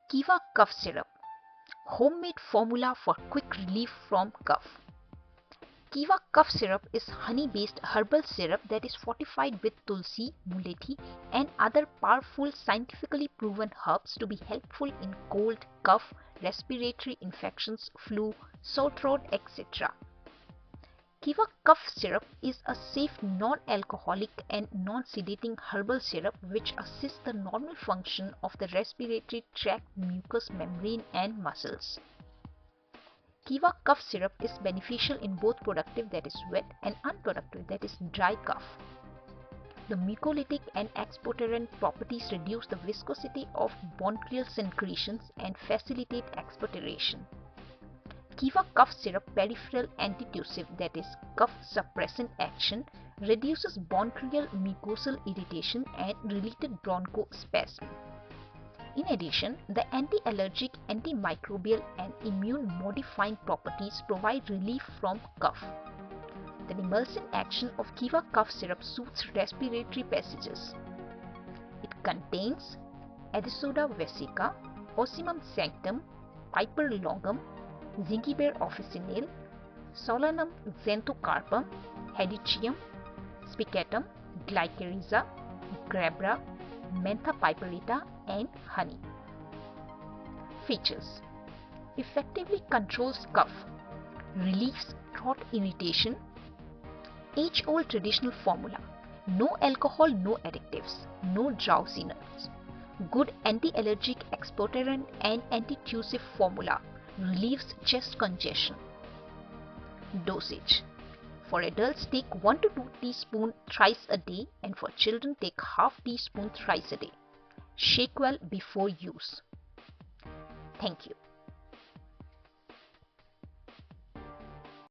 Keva cough syrup, homemade formula for quick relief from cough. Keva cough syrup is honey-based herbal syrup that is fortified with tulsi, mulethi, and other powerful scientifically proven herbs to be helpful in cold, cough, respiratory infections, flu, sore throat, etc. Keva cough syrup is a safe non-alcoholic and non-sedating herbal syrup which assists the normal function of the respiratory tract, mucous membrane and muscles. Keva cough syrup is beneficial in both productive, that is wet, and unproductive, that is dry cough. The mucolytic and expectorant properties reduce the viscosity of bronchial secretions and facilitate expectoration. Keva cough syrup peripheral antitussive, that is cough suppressant action, reduces bronchial mucosal irritation and related bronchospasm. In addition, the anti-allergic, antimicrobial and immune-modifying properties provide relief from cough. The demulcent action of Keva cough syrup soothes respiratory passages. It contains Adisoda vesica, Ocimum sanctum, Piper longum, Zingiber officinale, Solanum xanthocarpum, Hedychium, Spicatum, Glycyrrhiza, Glabra, Mentha piperita and honey. Features: effectively controls cough, relieves throat irritation, age-old traditional formula, no alcohol, no additives, no drowsiness, good anti-allergic expectorant and antitussive formula, relieves chest congestion. Dosage: for adults take 1 to 2 teaspoons thrice a day, and for children take half teaspoon thrice a day. Shake well before use. Thank you.